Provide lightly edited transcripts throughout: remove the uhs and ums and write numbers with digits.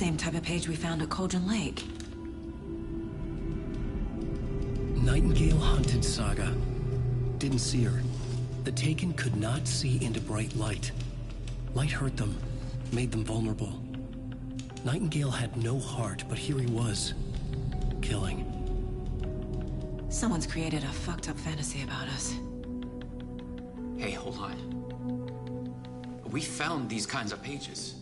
same type of page we found at Cauldron Lake. Nightingale hunted Saga. Didn't see her. The Taken could not see into bright light. Light hurt them, made them vulnerable. Nightingale had no heart, but here he was, killing. Someone's created a fucked up fantasy about us. Hey, hold on. We found these kinds of pages.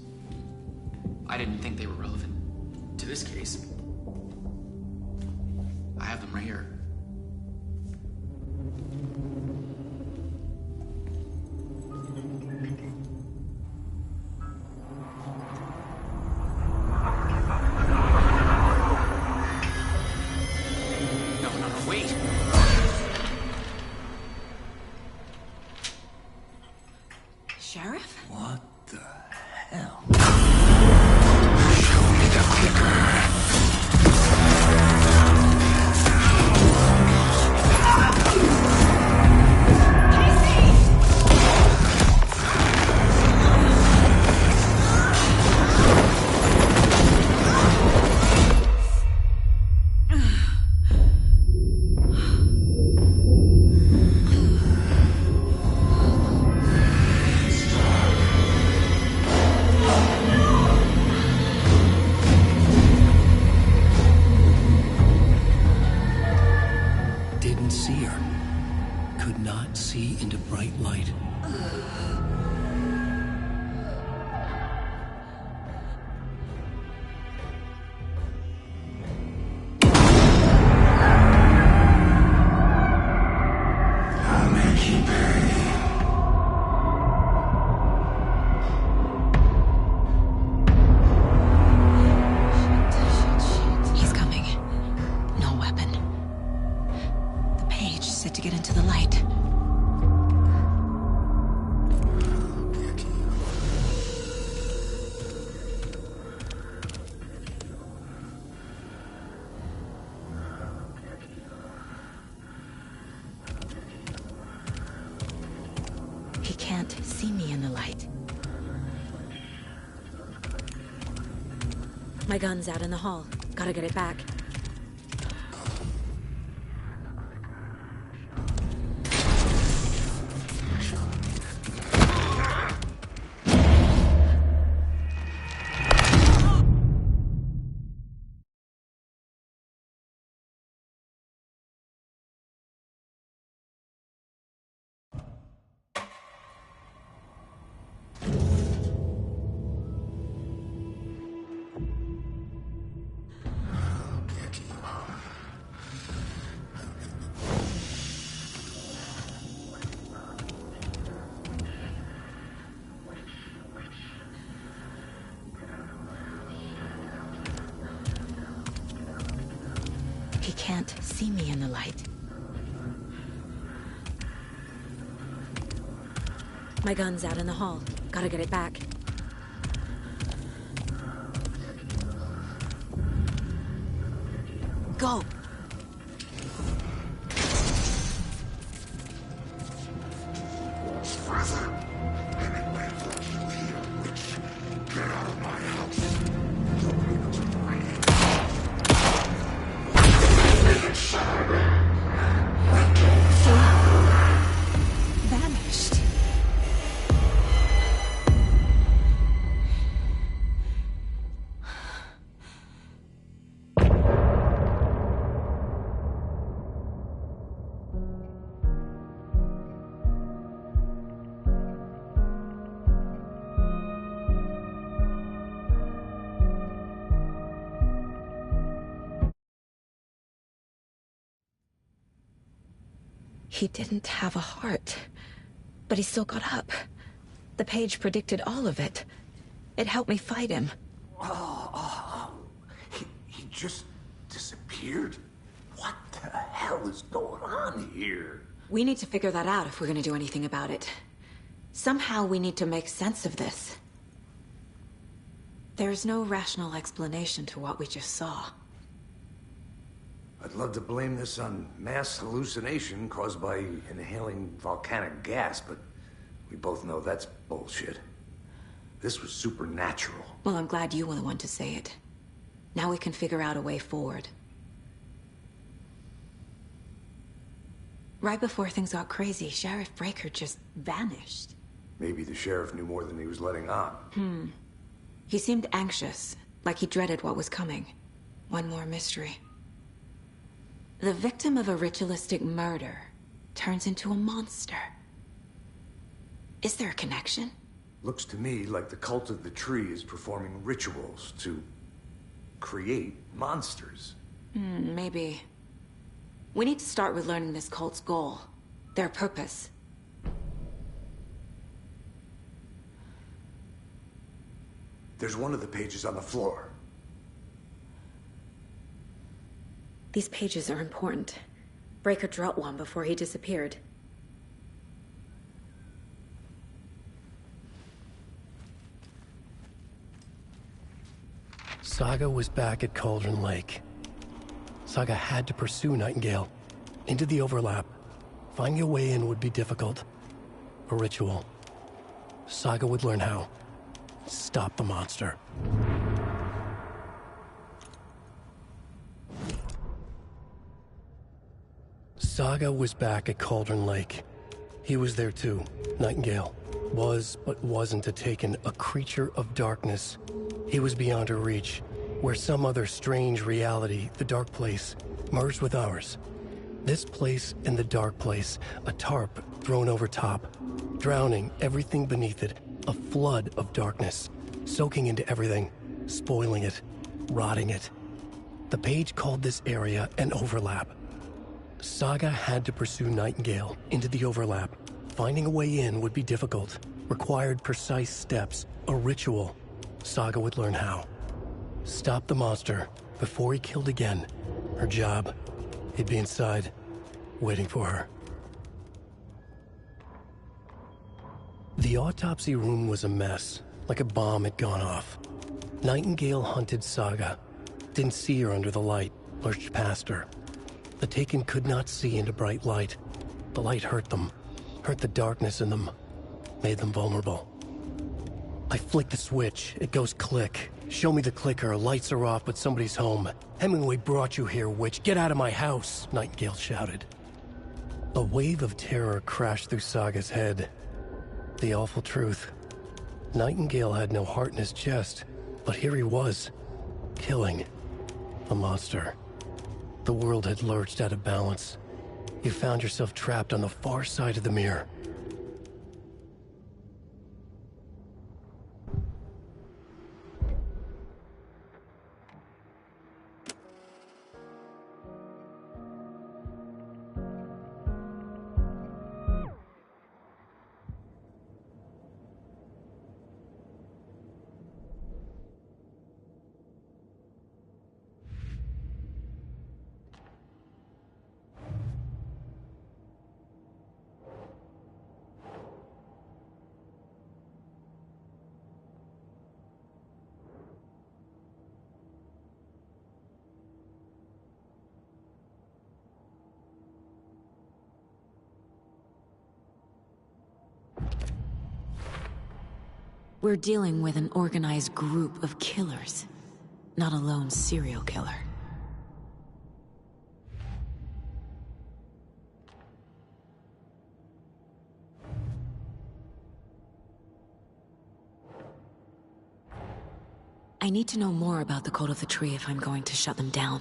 I didn't think they were relevant to this case. I have them right here. No, wait. Sheriff? What the hell? Show me the clicker. Didn't see her. Could not see into bright light. I'll make you pay. He's coming. No weapon. The page said to get into the light. He can't see me in the light. My gun's out in the hall. Gotta get it back. He can't see me in the light. My gun's out in the hall. Gotta get it back. Go! Father, anyway, you here, witch. Get out of my house. Don't leave us behind. Vanished. He didn't have a heart, but he still got up. The page predicted all of it. It helped me fight him. He just disappeared? What the hell is going on here? We need to figure that out if we're gonna do anything about it. Somehow we need to make sense of this. There's no rational explanation to what we just saw. I'd love to blame this on mass hallucination caused by inhaling volcanic gas, but we both know that's bullshit. This was supernatural. Well, I'm glad you were the one to say it. Now we can figure out a way forward. Right before things got crazy, Sheriff Breaker just vanished. Maybe the sheriff knew more than he was letting on. He seemed anxious, like he dreaded what was coming. One more mystery. The victim of a ritualistic murder turns into a monster. Is there a connection? Looks to me like the cult of the tree is performing rituals to create monsters. Maybe. We need to start with learning this cult's goal. Their purpose. There's one of the pages on the floor. These pages are important. Breaker dropped one before he disappeared. Saga was back at Cauldron Lake. Saga had to pursue Nightingale into the overlap. Finding a way in would be difficult. A ritual. Saga would learn how. Stop the monster. Saga was back at Cauldron Lake. He was there too. Nightingale was, but wasn't a Taken, a creature of darkness. He was beyond her reach, where some other strange reality, the dark place, merged with ours. This place and the dark place, a tarp thrown over top, drowning everything beneath it, a flood of darkness, soaking into everything, spoiling it, rotting it. The page called this area an overlap. Saga had to pursue Nightingale into the overlap. Finding a way in would be difficult, required precise steps, a ritual. Saga would learn how. Stop the monster before he killed again. Her job. He'd be inside, waiting for her. The autopsy room was a mess, like a bomb had gone off. Nightingale hunted Saga. Didn't see her under the light, lurched past her. The Taken could not see into bright light. The light hurt them, hurt the darkness in them, made them vulnerable. I flick the switch, it goes click. Show me the clicker, lights are off, but somebody's home. Hemingway brought you here, witch. Get out of my house, Nightingale shouted. A wave of terror crashed through Saga's head. The awful truth. Nightingale had no heart in his chest, but here he was, killing a monster. The world had lurched out of balance. You found yourself trapped on the far side of the mirror. We're dealing with an organized group of killers, not a lone serial killer. I need to know more about the Cult of the Tree if I'm going to shut them down.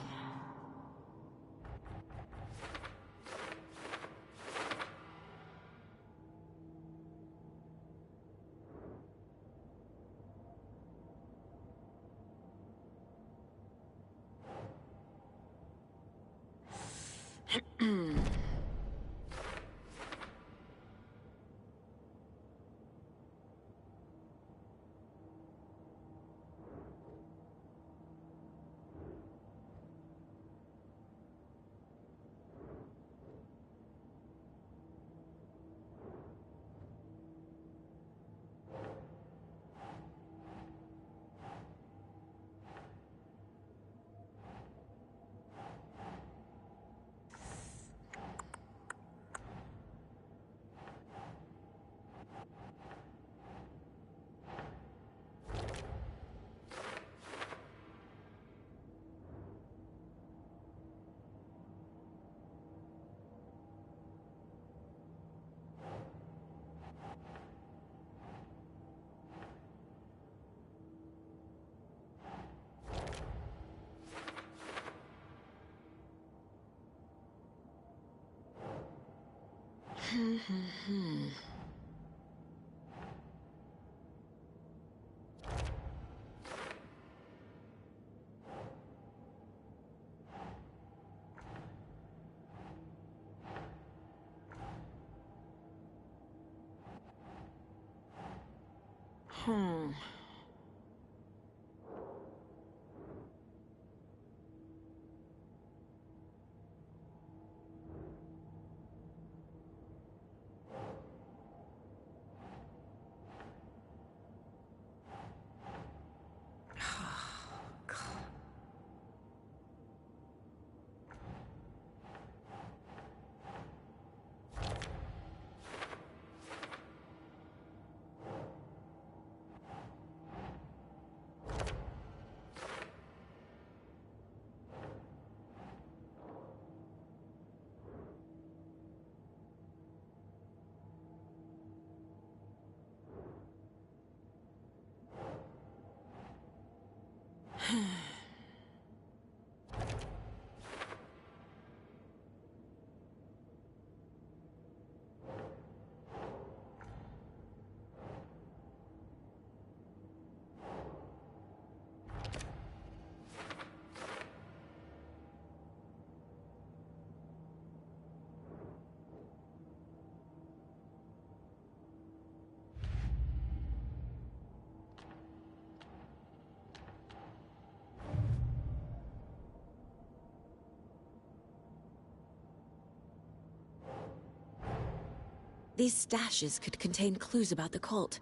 These stashes could contain clues about the cult.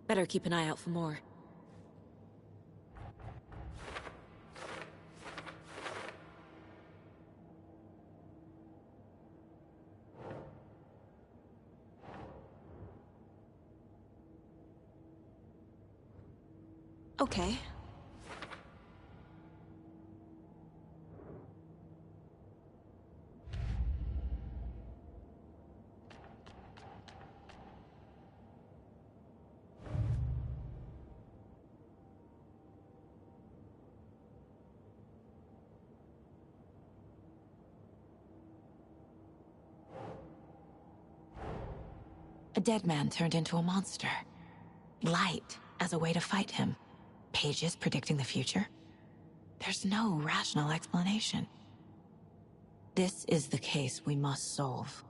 Better keep an eye out for more. Okay. A dead man turned into a monster. Light as a way to fight him. Pages predicting the future. There's no rational explanation. This is the case we must solve.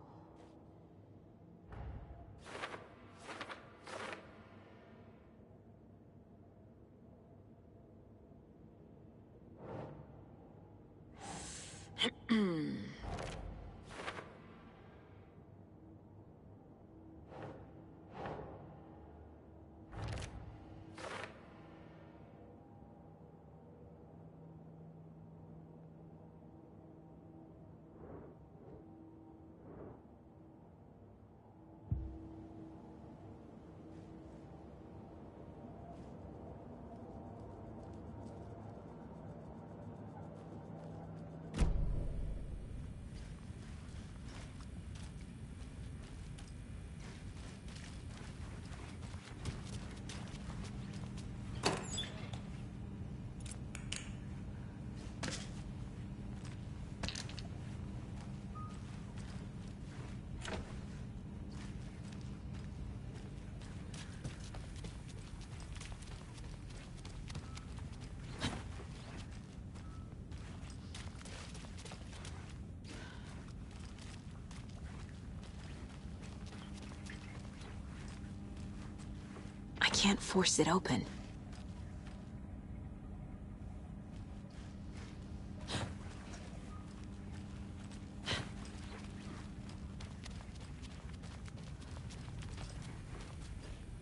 I can't force it open.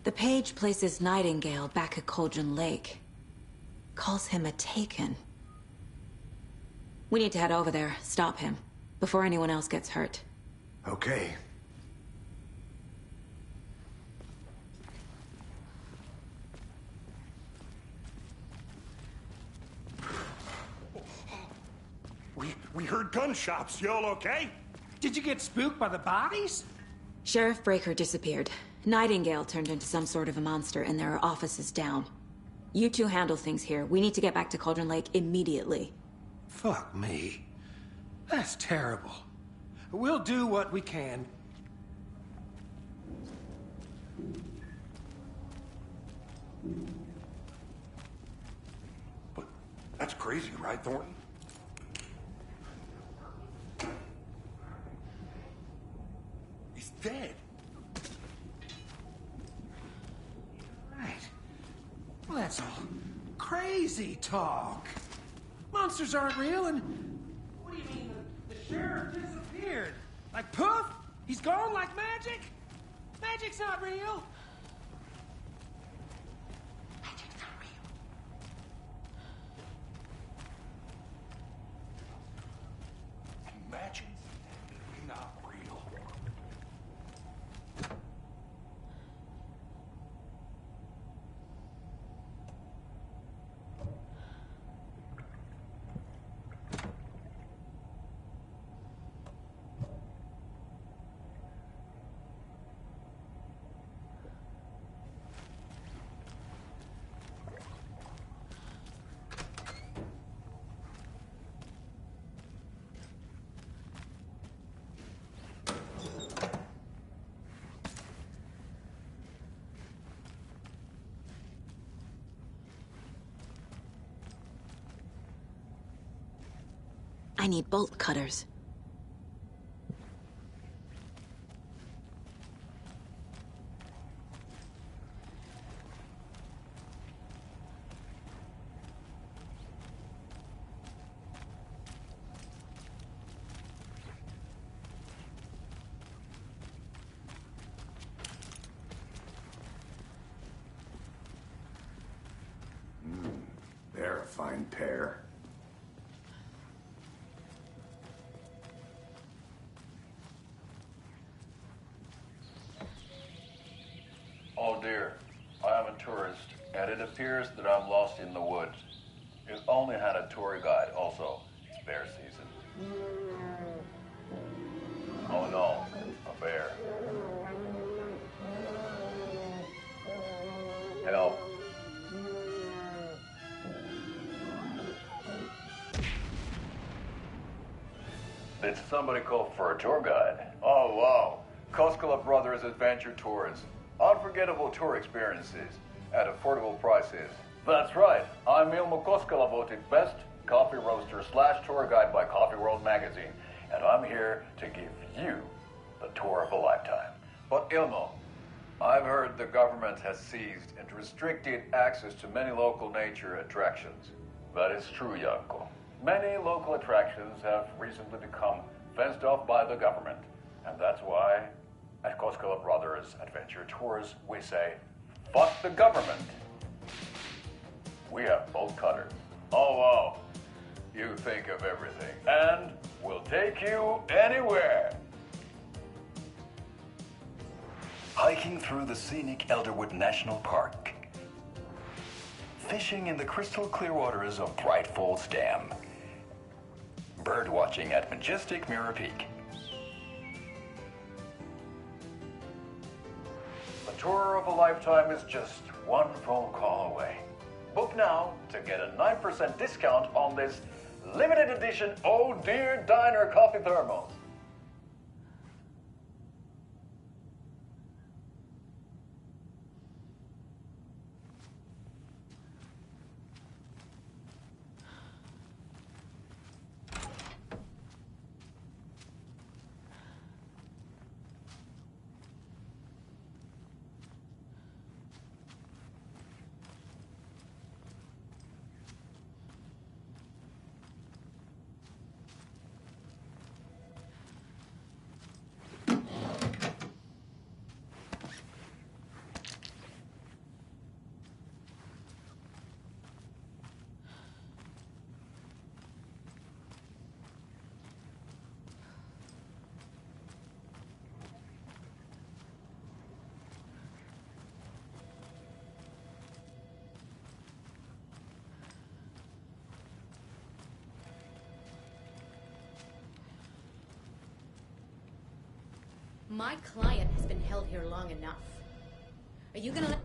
The page places Nightingale back at Cauldron Lake. Calls him a Taken. We need to head over there, stop him, before anyone else gets hurt. Okay. We heard gunshots. Y'all okay? Did you get spooked by the bodies? Sheriff Breaker disappeared. Nightingale turned into some sort of a monster, and there are offices down. You two handle things here. We need to get back to Cauldron Lake immediately. Fuck me. That's terrible. We'll do what we can. But that's crazy, right, Thornton? He's dead. Right. Well, that's all crazy talk. Monsters aren't real, and what do you mean the sheriff disappeared? Like poof? He's gone like magic? Magic's not real. Magic's not real. Imagine not real. I need bolt cutters. They're a fine pair. Oh dear, I am a tourist, and it appears that I'm lost in the woods. You only had a tour guide, also. It's bear season. Oh no, a bear. Help. Did somebody call for a tour guide? Oh wow, Koskela Brothers Adventure Tours. Unforgettable tour experiences at affordable prices. That's right, I'm Ilmo Koskela, voted best coffee roaster / tour guide by Coffee World magazine, and I'm here to give you the tour of a lifetime. But Ilmo, I've heard the government has seized and restricted access to many local nature attractions. That is true, Janko. Many local attractions have recently become fenced off by the government, and that's why at Koskela Brothers Adventure Tours, we say, fuck the government. We have bolt cutters. Oh, wow. You think of everything. And we'll take you anywhere. Hiking through the scenic Elderwood National Park. Fishing in the crystal clear waters of Bright Falls Dam. Bird watching at majestic Mirror Peak. The tour of a lifetime is just one phone call away. Book now to get a 9% discount on this limited edition Oh Dear Diner coffee thermos. My client has been held here long enough. Are you gonna let...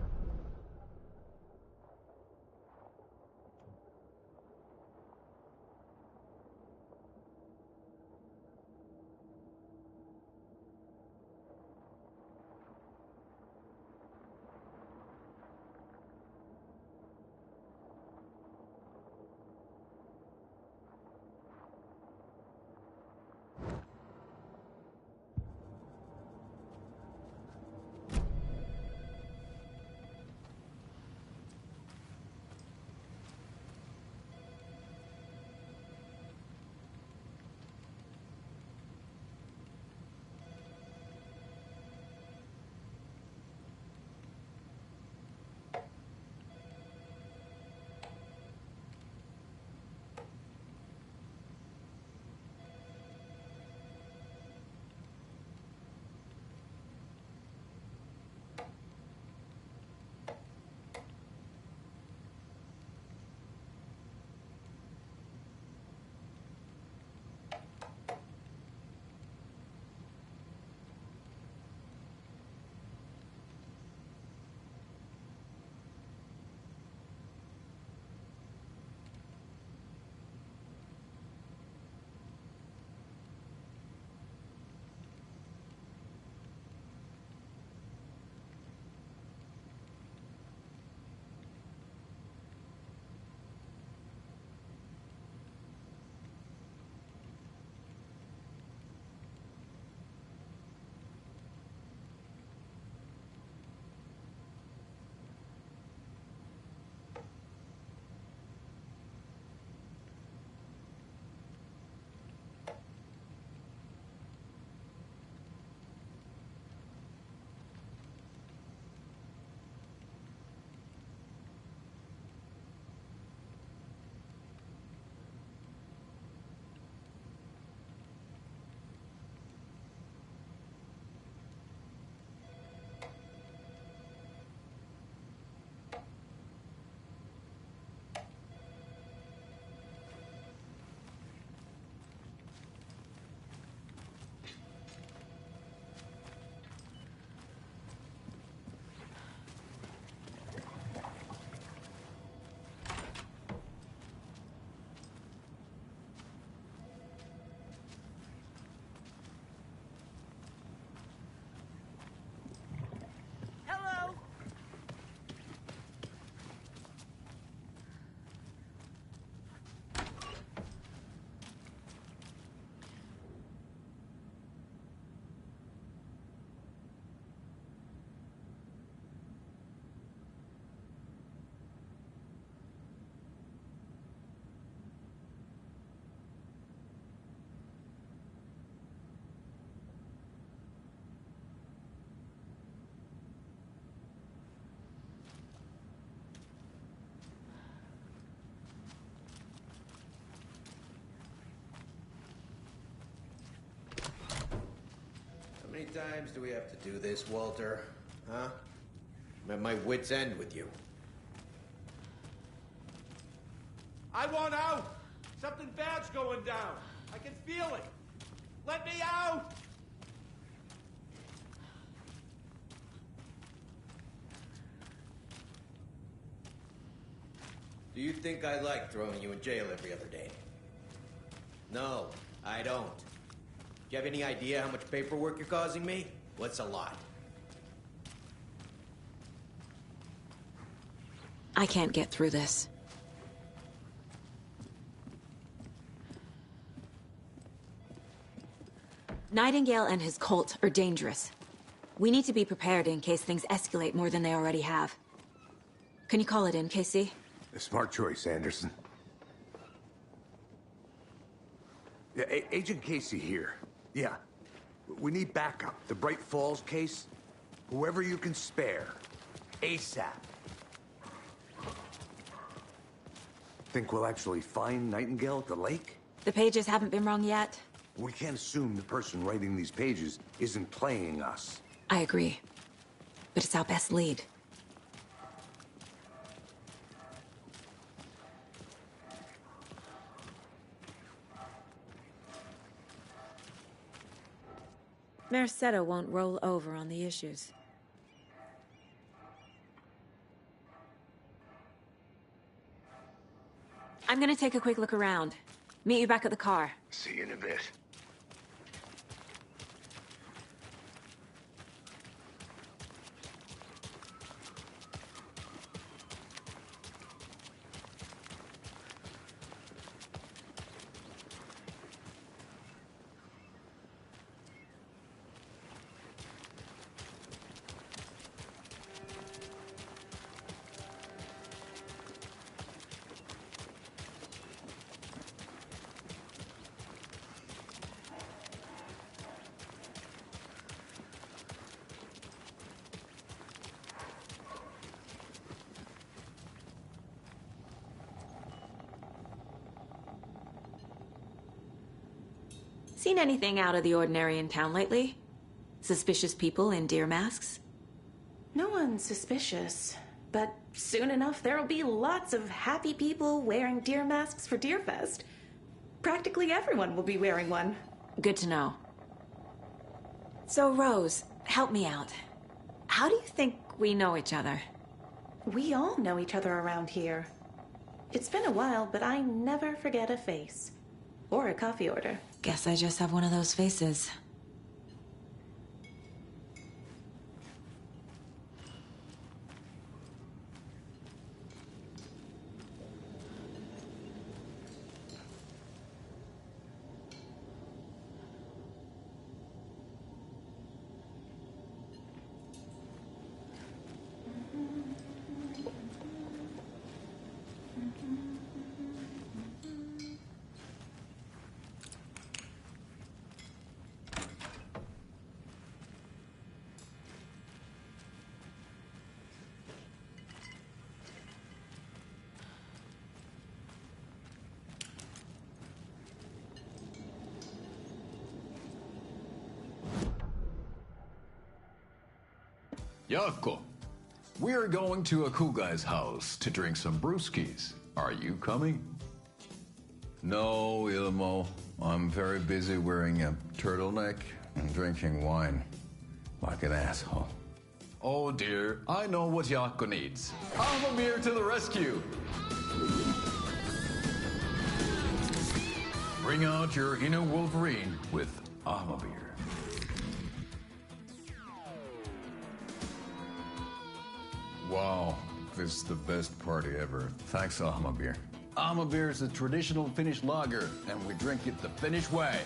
many times do we have to do this, Walter? Huh? I'm at my wit's end with you. I want out! Something bad's going down. I can feel it. Let me out! Do you think I like throwing you in jail every other day? No, I don't. Do you have any idea how much paperwork you're causing me? What's a lot? I can't get through this. Nightingale and his cult are dangerous. We need to be prepared in case things escalate more than they already have. Can you call it in, KC? A smart choice, Anderson. Yeah, Agent Casey here. Yeah. We need backup. The Bright Falls case. Whoever you can spare. ASAP. Think we'll actually find Nightingale at the lake? The pages haven't been wrong yet. We can't assume the person writing these pages isn't playing us. I agree. But it's our best lead. Mercado won't roll over on the issues. I'm gonna take a quick look around. Meet you back at the car. See you in a bit. Seen anything out of the ordinary in town lately? Suspicious people in deer masks? No one's suspicious, but soon enough there'll be lots of happy people wearing deer masks for Deerfest. Practically everyone will be wearing one. Good to know. So, Rose, help me out. How do you think we know each other? We all know each other around here. It's been a while, but I never forget a face. Or a coffee order. Guess I just have one of those faces. Jaakko, we're going to a cool guy's house to drink some brewskis. Are you coming? No, Ilmo. I'm very busy wearing a turtleneck and drinking wine like an asshole. Oh dear, I know what Jaakko needs. Avamir to the rescue! Bring out your inner Wolverine with Avamir. Wow, this is the best party ever. Thanks, Ahmabir. Avamir is a traditional Finnish lager, and we drink it the Finnish way.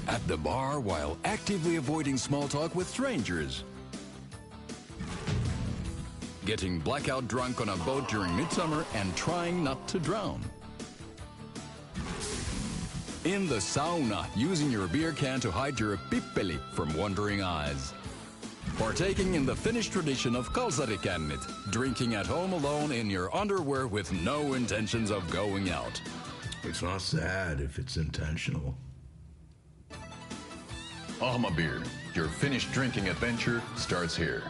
At the bar while actively avoiding small talk with strangers. Getting blackout drunk on a boat during midsummer and trying not to drown. In the sauna, using your beer can to hide your pippeli from wandering eyes. Partaking in the Finnish tradition of kalsarikännit, drinking at home alone in your underwear with no intentions of going out. It's not sad if it's intentional. Alma Beer. Your finished drinking adventure starts here.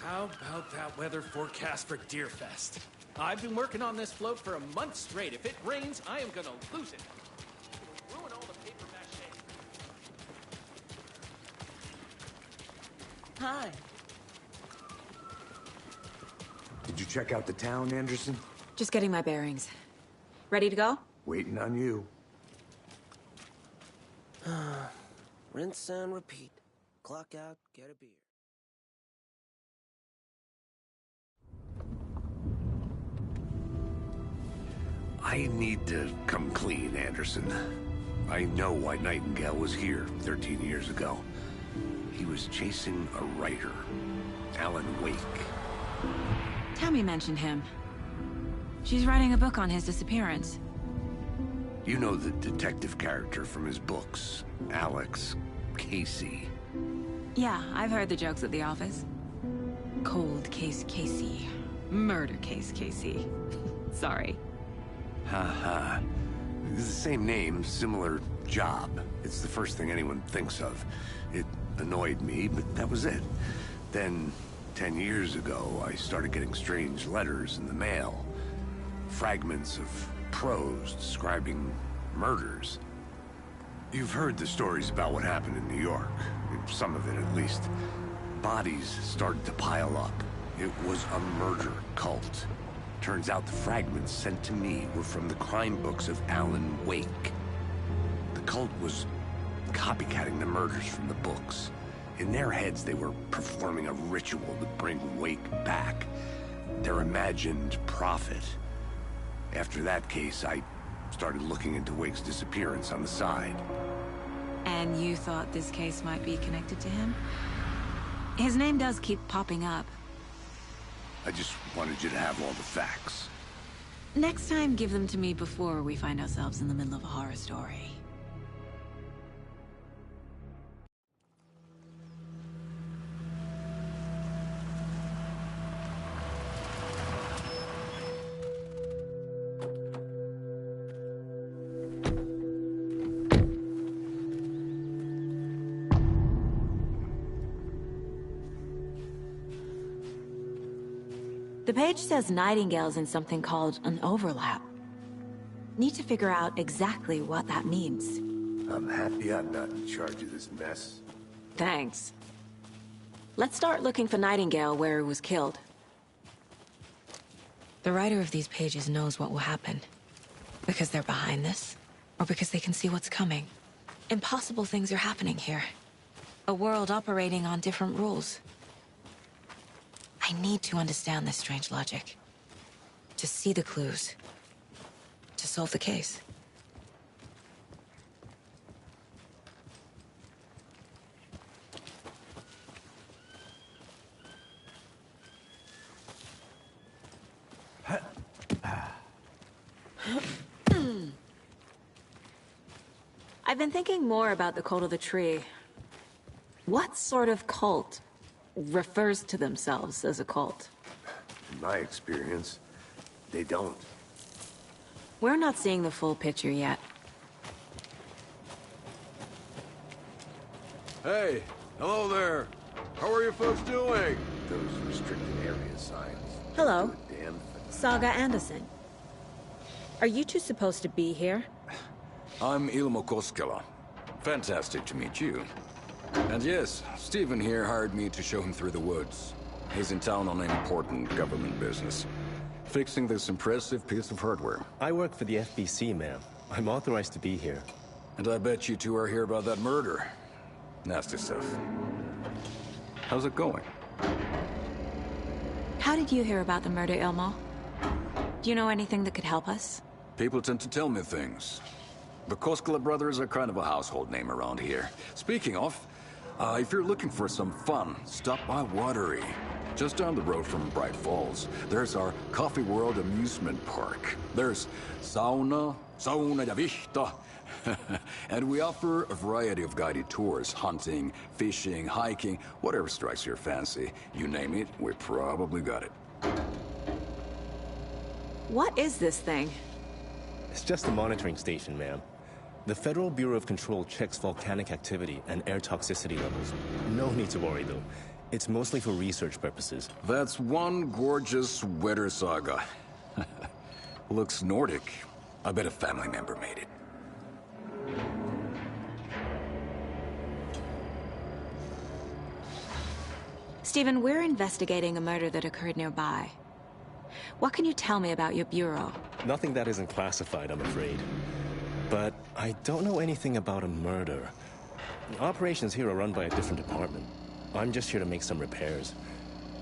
How about that weather forecast for Deerfest? I've been working on this float for a month straight. If it rains, I am gonna lose it. It'll ruin all the paper mache. Hi. Did you check out the town, Anderson? Just getting my bearings. Ready to go? Waiting on you. Rinse and repeat. Clock out, get a beer. I need to come clean, Anderson. I know why Nightingale was here 13 years ago. He was chasing a writer, Alan Wake. Tammy mentioned him. She's writing a book on his disappearance. You know the detective character from his books, Alex Casey. Yeah, I've heard the jokes at the office. Cold case Casey. Murder case Casey. Sorry. Ha. It's the same name, similar job. It's the first thing anyone thinks of. It annoyed me, but that was it. Then, 10 years ago, I started getting strange letters in the mail. Fragments of prose describing murders. You've heard the stories about what happened in New York. Some of it, at least. Bodies started to pile up. It was a murder cult. Turns out the fragments sent to me were from the crime books of Alan Wake. The cult was copycatting the murders from the books. In their heads, they were performing a ritual to bring Wake back. Their imagined prophet. After that case, I started looking into Wake's disappearance on the side. And you thought this case might be connected to him? His name does keep popping up. I just wanted you to have all the facts. Next time, give them to me before we find ourselves in the middle of a horror story. The page says Nightingale's in something called an overlap. Need to figure out exactly what that means. I'm happy I'm not in charge of this mess. Thanks. Let's start looking for Nightingale where he was killed. The writer of these pages knows what will happen. Because they're behind this, or because they can see what's coming. Impossible things are happening here. A world operating on different rules. I need to understand this strange logic. To see the clues. To solve the case. I've been thinking more about the cult of the tree. What sort of cult refers to themselves as a cult? In my experience, they don't. We're not seeing the full picture yet. Hey, hello there. How are you folks doing? Those restricted area signs. Hello. Do a damn thing. Saga Anderson. Are you two supposed to be here? I'm Ilmo Koskela. Fantastic to meet you. And yes, Stephen here hired me to show him through the woods. He's in town on an important government business. Fixing this impressive piece of hardware. I work for the FBC, ma'am. I'm authorized to be here. And I bet you two are here about that murder. Nasty stuff. How's it going? How did you hear about the murder, Ilmo? Do you know anything that could help us? People tend to tell me things. The Koskela brothers are kind of a household name around here. Speaking of, if you're looking for some fun, stop by Watery. Just down the road from Bright Falls, there's our Coffee World amusement park. There's sauna ja vihta. And we offer a variety of guided tours, hunting, fishing, hiking, whatever strikes your fancy. You name it, we probably got it. What is this thing? It's just a monitoring station, ma'am. The Federal Bureau of Control checks volcanic activity and air toxicity levels. No need to worry, though. It's mostly for research purposes. That's one gorgeous weather saga. Looks Nordic. I bet a family member made it. Stephen, we're investigating a murder that occurred nearby. What can you tell me about your bureau? Nothing that isn't classified, I'm afraid. But I don't know anything about a murder. Operations here are run by a different department. I'm just here to make some repairs.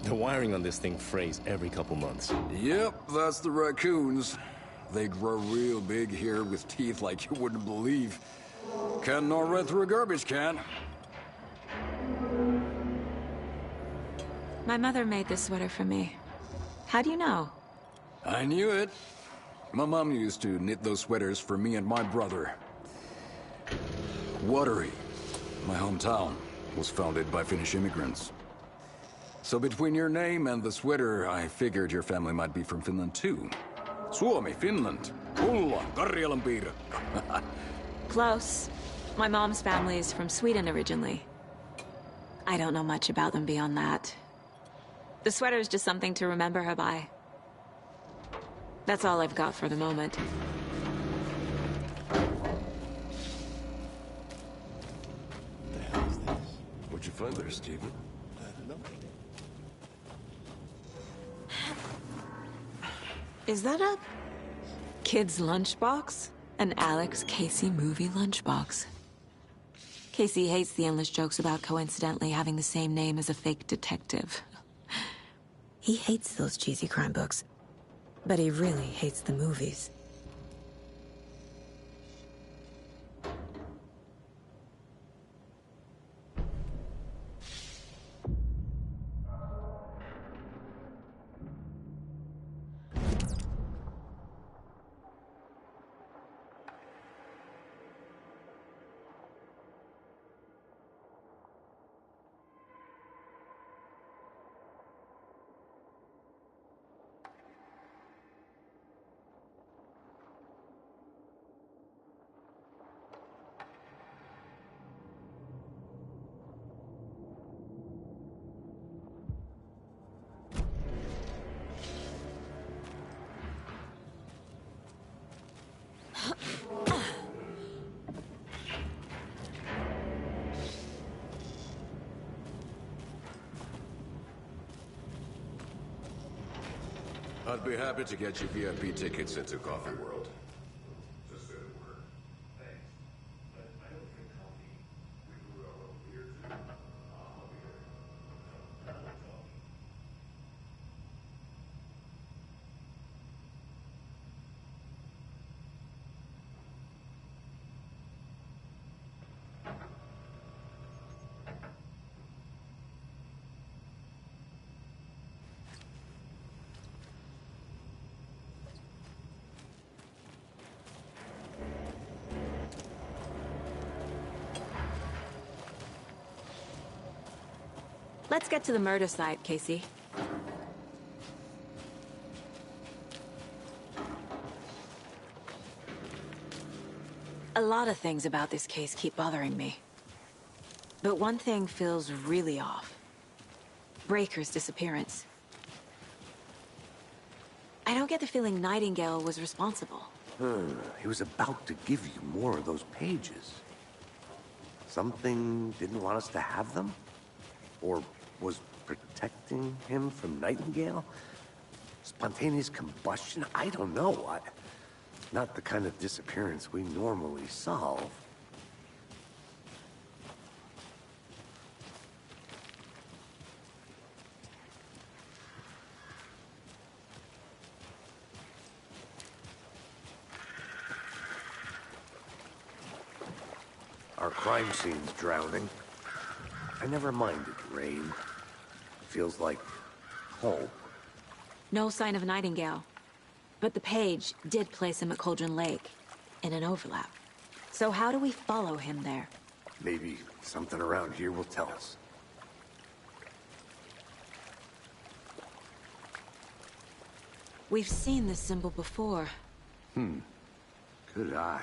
The wiring on this thing frays every couple months. Yep, that's the raccoons. They grow real big here with teeth like you wouldn't believe. Can't gnaw right through a garbage can. My mother made this sweater for me. How do you know? I knew it. My mom used to knit those sweaters for me and my brother. Watery, my hometown, was founded by Finnish immigrants. So between your name and the sweater, I figured your family might be from Finland too. Suomi, Finland. Ulla, Karjalan piirakka. Close. My mom's family is from Sweden originally. I don't know much about them beyond that. The sweater is just something to remember her by. That's all I've got for the moment. What'd you find there, Stephen? Is that a kid's lunchbox? An Alex Casey movie lunchbox. Casey hates the endless jokes about coincidentally having the same name as a fake detective. He hates those cheesy crime books, but he really hates the movies. I'd be happy to get you VIP tickets into Coffee World. Let's get to the murder site, Casey. A lot of things about this case keep bothering me. But one thing feels really off. Breaker's disappearance. I don't get the feeling Nightingale was responsible. He was about to give you more of those pages. Something didn't want us to have them? Or was protecting him from Nightingale? Spontaneous combustion? I don't know. Not the kind of disappearance we normally solve. Our crime scene's drowning. I never minded rain. Feels like home. No sign of Nightingale. But the page did place him at Cauldron Lake, in an overlap. So how do we follow him there? Maybe something around here will tell us. We've seen this symbol before. Good eye.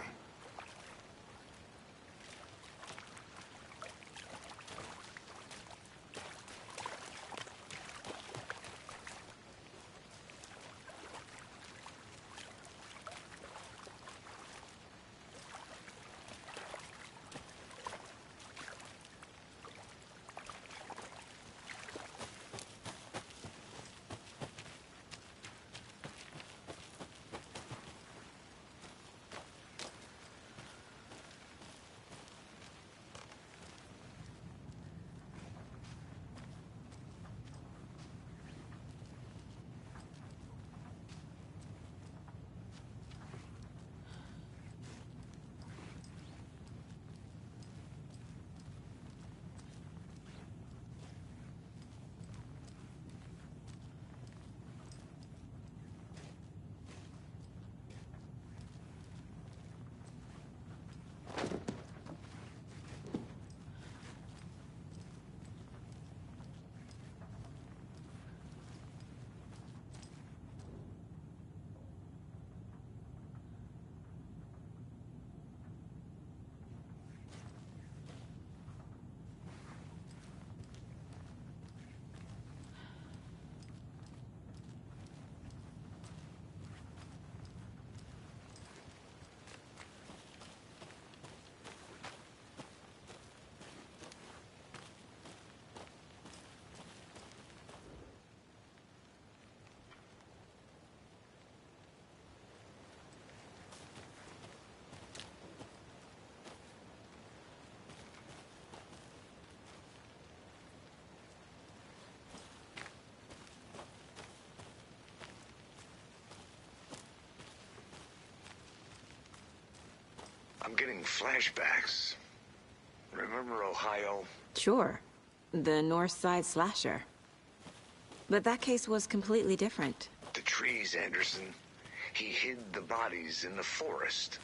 I'm getting flashbacks. Remember Ohio? Sure. The North Side slasher. But that case was completely different. The trees, Anderson. He hid the bodies in the forest.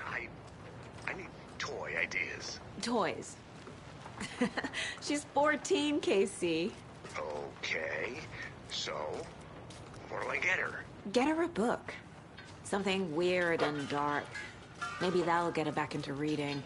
I need toy ideas. Toys. She's 14, Casey. Okay, so what do I get her? Get her a book. Something weird and dark. Maybe that'll get her back into reading.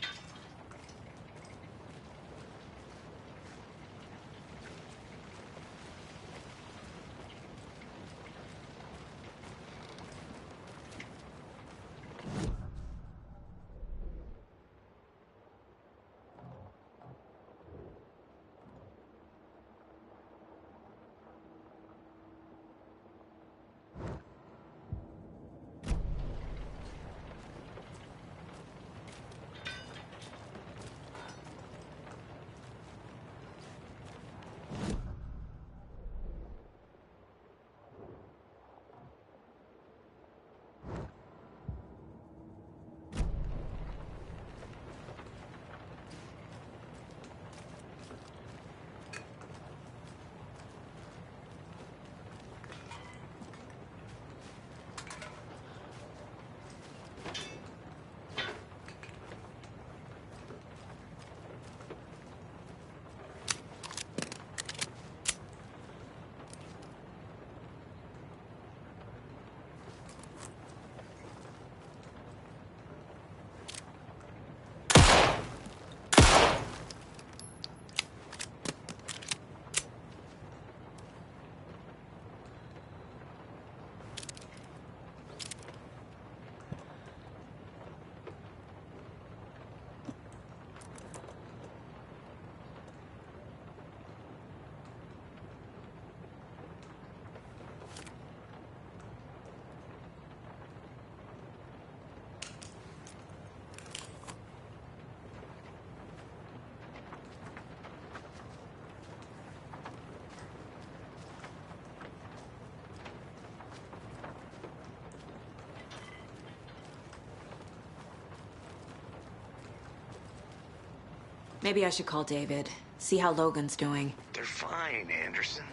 Maybe I should call David, see how Logan's doing. They're fine, Anderson.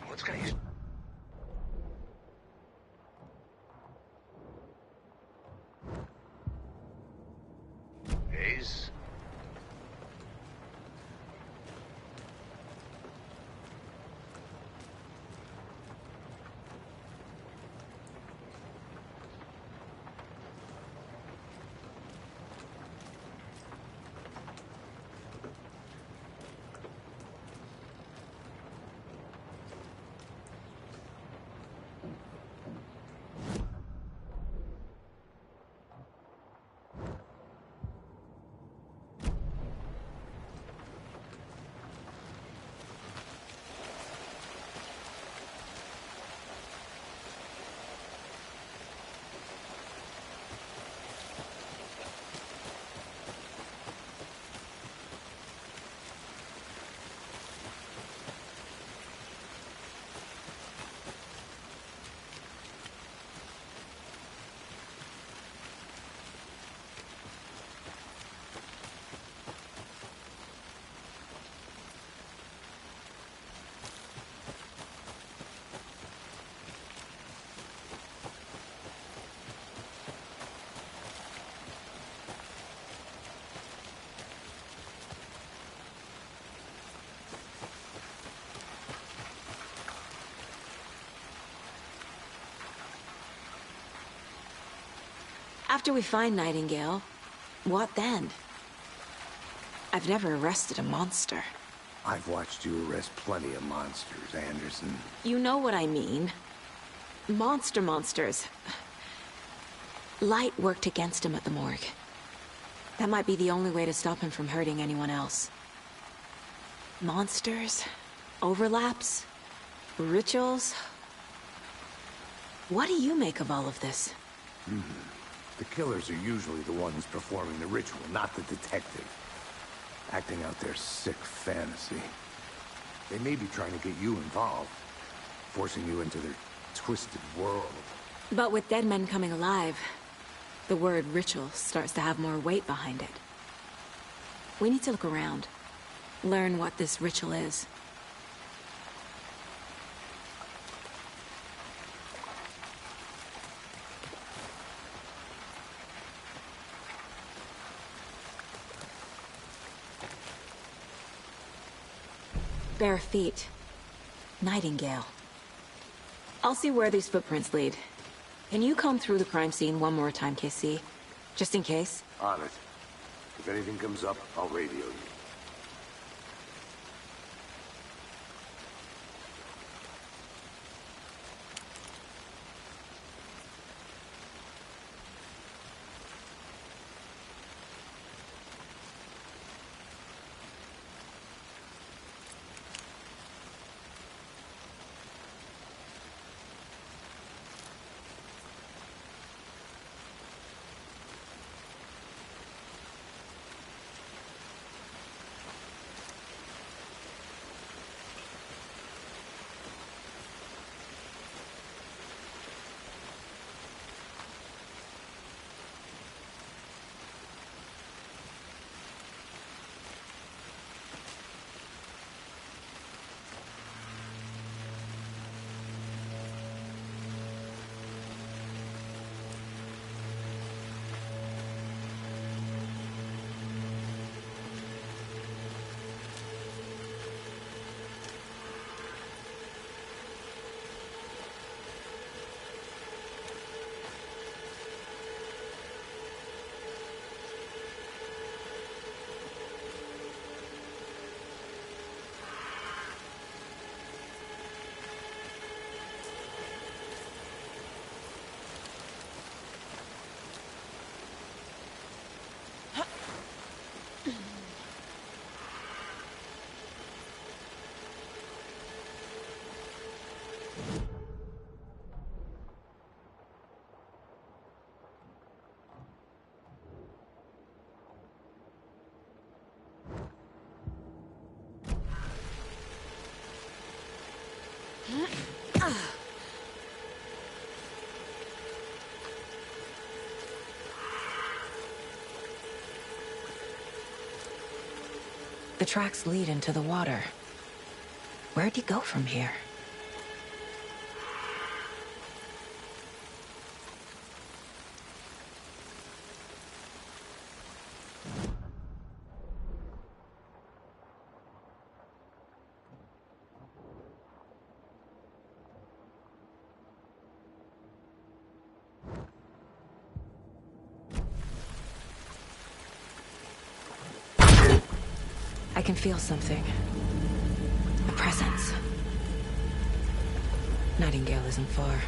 What's got you... Hayes? After we find Nightingale, what then? I've never arrested a monster. I've watched you arrest plenty of monsters, Anderson. You know what I mean. Monsters. Light worked against him at the morgue. That might be the only way to stop him from hurting anyone else. Monsters? Overlaps? Rituals? What do you make of all of this? The killers are usually the ones performing the ritual, not the detective. Acting out their sick fantasy. They may be trying to get you involved, forcing you into their twisted world. But with dead men coming alive, the word ritual starts to have more weight behind it. We need to look around, learn what this ritual is. bare feet. Nightingale. I'll see where these footprints lead. Can you comb through the crime scene one more time, KC? Just in case? On it. If anything comes up, I'll radio you. The tracks lead into the water. Where'd he go from here? I can feel something. A presence. Nightingale isn't far.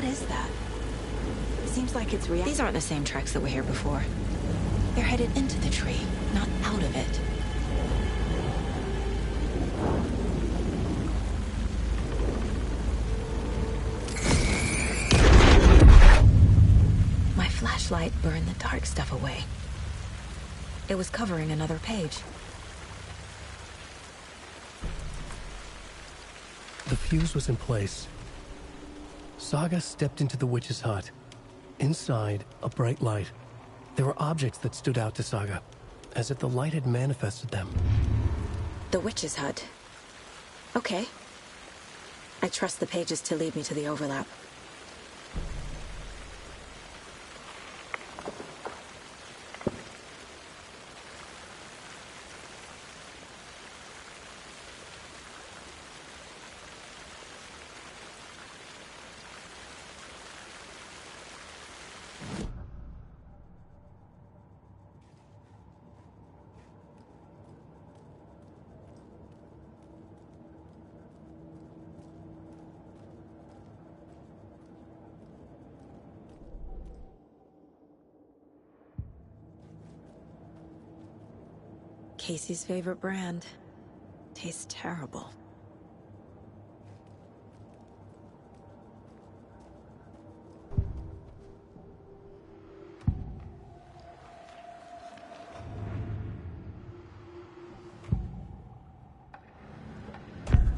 What is that? It seems like it's real. These aren't the same tracks that were here before. They're headed into the tree, not out of it. My flashlight burned the dark stuff away. It was covering another page. The fuse was in place. Saga stepped into the witch's hut. Inside, a bright light. There were objects that stood out to Saga, as if the light had manifested them. The witch's hut. Okay. I trust the pages to lead me to the overlap. Casey's favorite brand. Tastes terrible.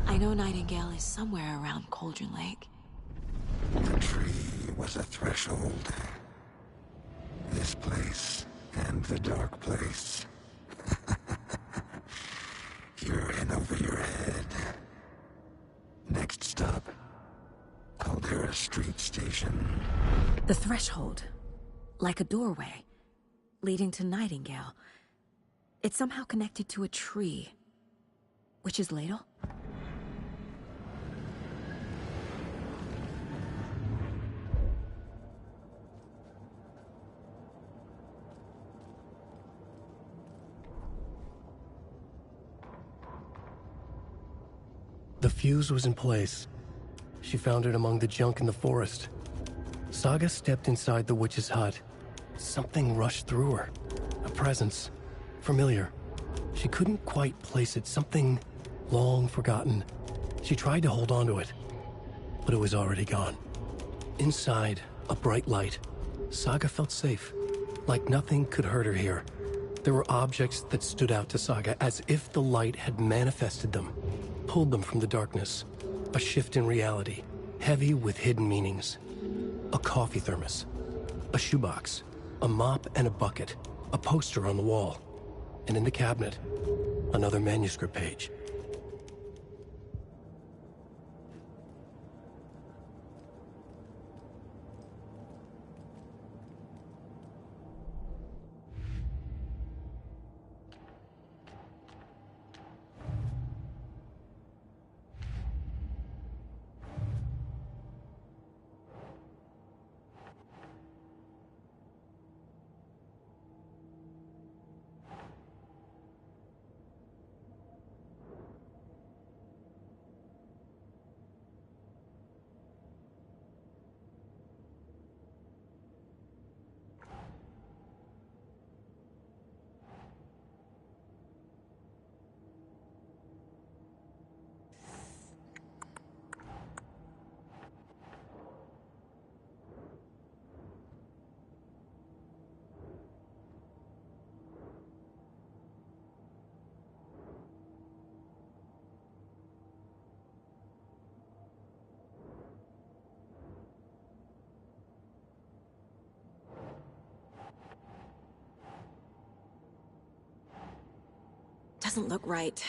I know Nightingale is somewhere around Cauldron Lake. The tree was a threshold. This place and the dark place. You're in over your head. Next stop, Caldera Street Station. The threshold. Like a doorway. Leading to Nightingale. It's somehow connected to a tree. Witch's ladle? The fuse was in place. She found it among the junk in the forest. Saga stepped inside the witch's hut. Something rushed through her. A presence. Familiar. She couldn't quite place it. Something long forgotten. She tried to hold on to it, but it was already gone. Inside, a bright light. Saga felt safe. Like nothing could hurt her here. There were objects that stood out to Saga as if the light had manifested them. Pulled them from the darkness. A shift in reality, heavy with hidden meanings. A coffee thermos, a shoebox, a mop and a bucket, a poster on the wall, and in the cabinet, another manuscript page. Doesn't look right.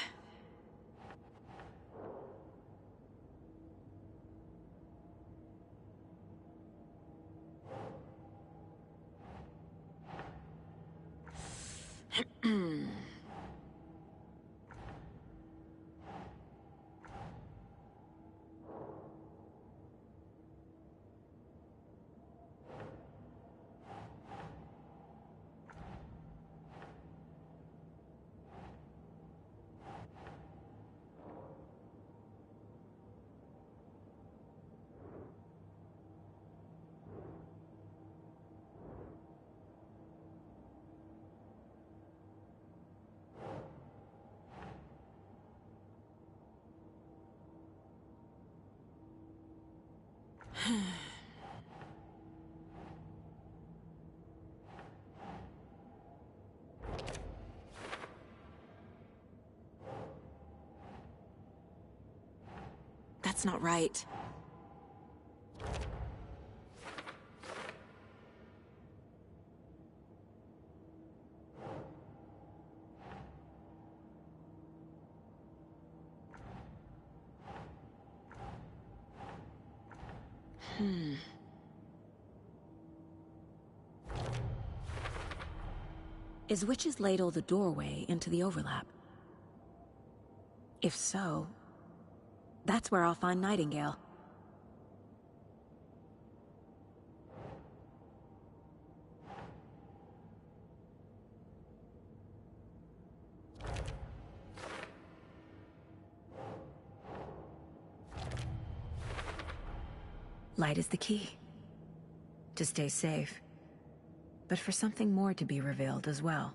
That's not right. Is Witch's Ladle the doorway into the overlap? If so, that's where I'll find Nightingale. Light is the key. To stay safe. But for something more to be revealed as well.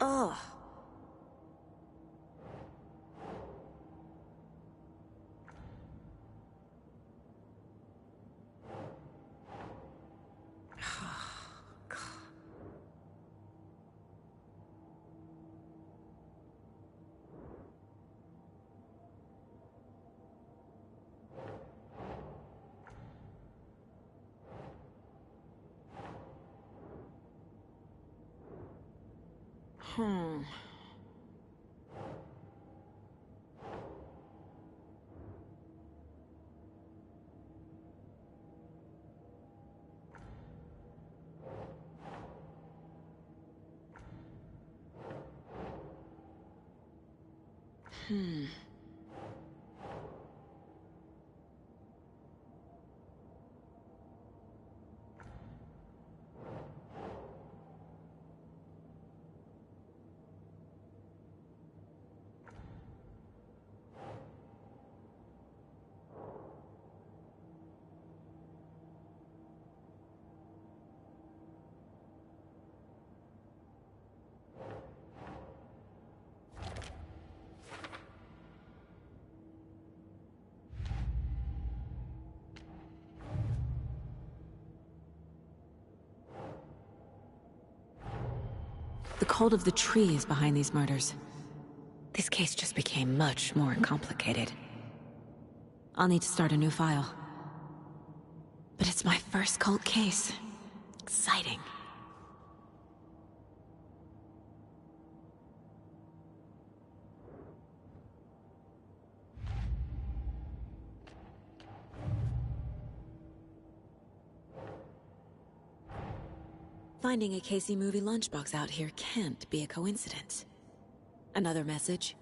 Oh. The cult of the tree is behind these murders. This case just became much more complicated. I'll need to start a new file. But it's my first cult case. Exciting. Finding a Casey movie lunchbox out here can't be a coincidence. Another message?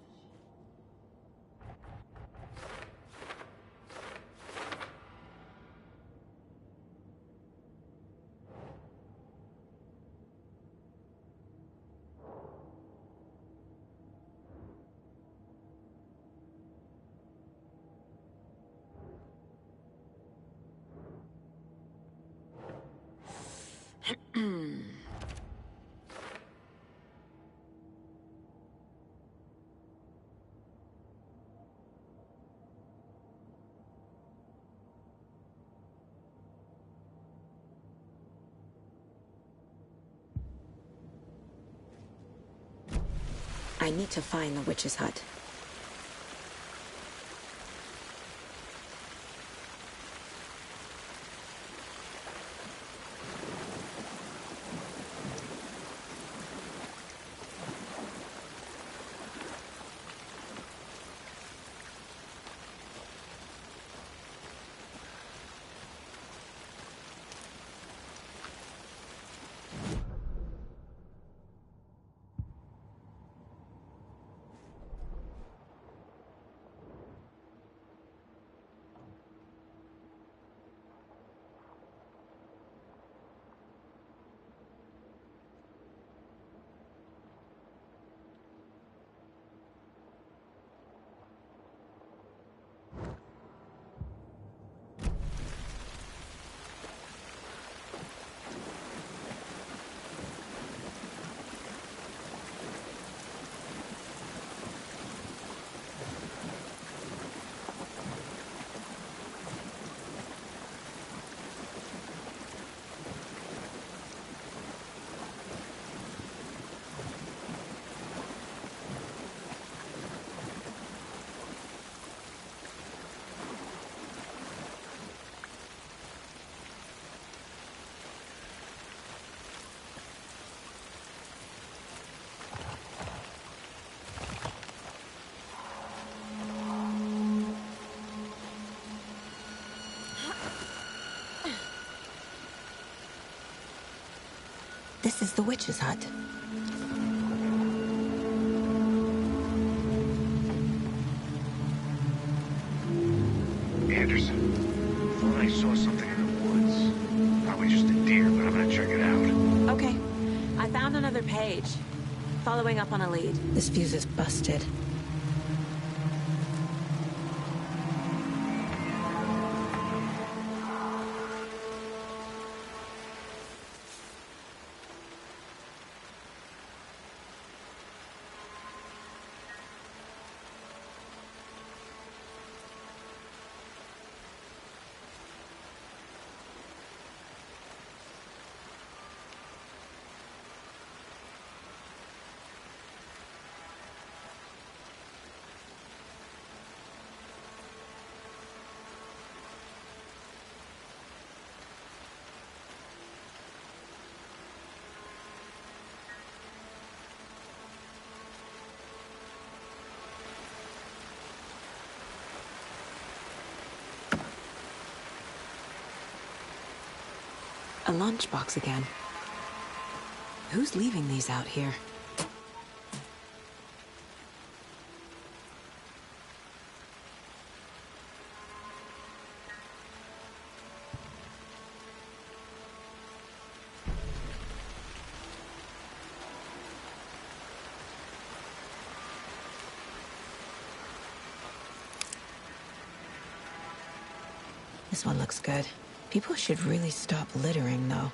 I need to find the witch's hut. This is the witch's hut. Anderson, thought I saw something in the woods. Probably just a deer, but I'm gonna check it out. Okay. I found another page. Following up on a lead. This fuse is busted. A lunchbox again. Who's leaving these out here? This one looks good. People should really stop littering, though.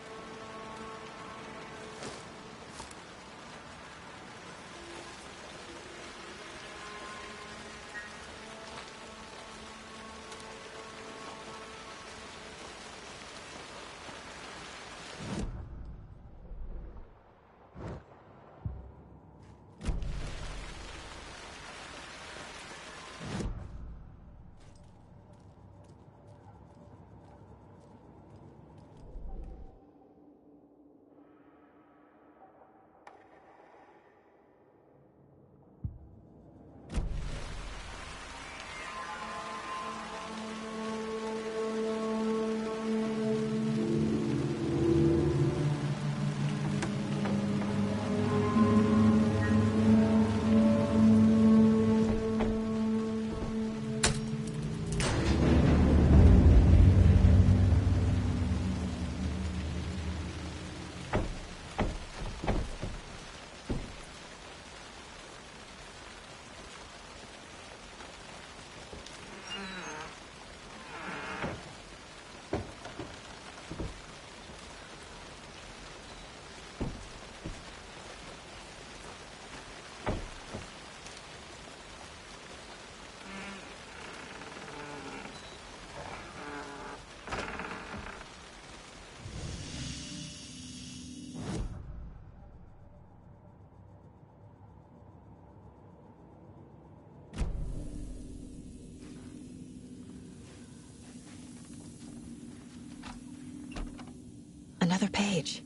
Another page.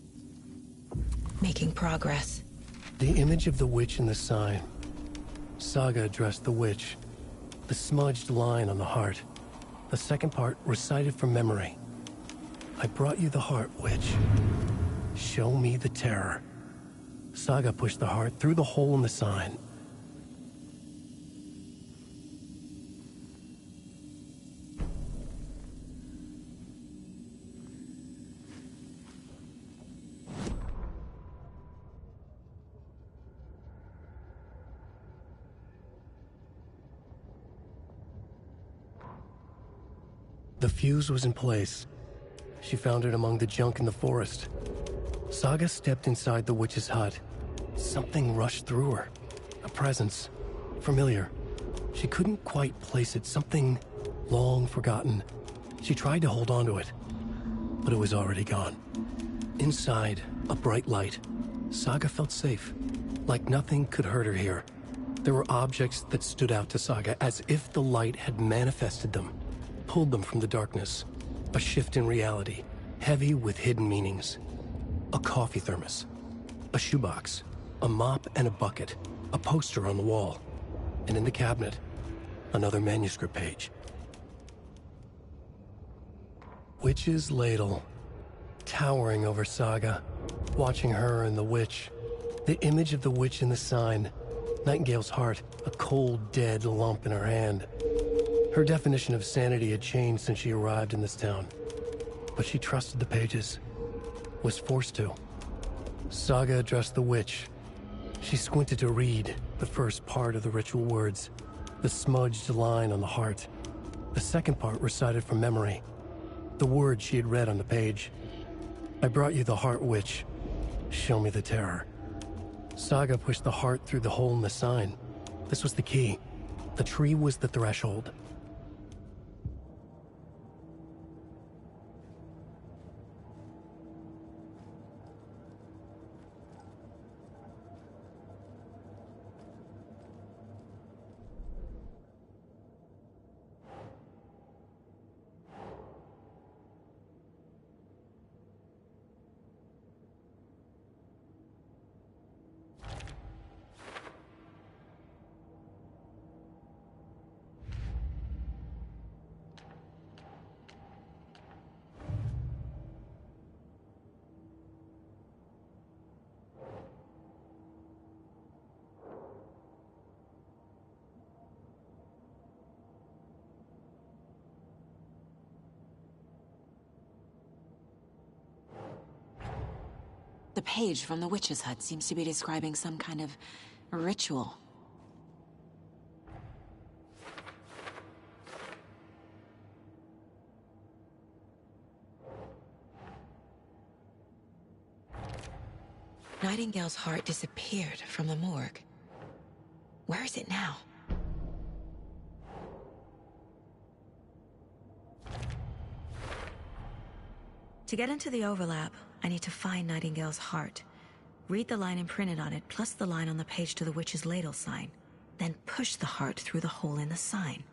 Making progress. The image of the witch in the sign. Saga addressed the witch. The smudged line on the heart. The second part recited from memory. I brought you the heart, witch. Show me the terror. Saga pushed the heart through the hole in the sign. The fuse was in place. She found it among the junk in the forest. Saga stepped inside the witch's hut. Something rushed through her. A presence. Familiar. She couldn't quite place it. Something long forgotten. She tried to hold on to it, but it was already gone. Inside, a bright light. Saga felt safe. Like nothing could hurt her here. There were objects that stood out to Saga as if the light had manifested them. Pulled them from the darkness. A shift in reality, heavy with hidden meanings. A coffee thermos, a shoebox, a mop and a bucket, a poster on the wall, and in the cabinet, another manuscript page. Witch's ladle, towering over Saga. watching her and the witch. The image of the witch in the sign. Nightingale's heart, a cold, dead lump in her hand. Her definition of sanity had changed since she arrived in this town. But she trusted the pages. Was forced to. Saga addressed the witch. She squinted to read the first part of the ritual words, the smudged line on the heart. The second part recited from memory, the words she had read on the page. I brought you the heart, witch. Show me the terror. Saga pushed the heart through the hole in the sign. This was the key. The tree was the threshold. The page from the witch's hut seems to be describing some kind of ritual. Nightingale's heart disappeared from the morgue. Where is it now? To get into the overlap, I need to find Nightingale's heart. Read the line imprinted on it, plus the line on the page to the witch's ladle sign. Then push the heart through the hole in the sign.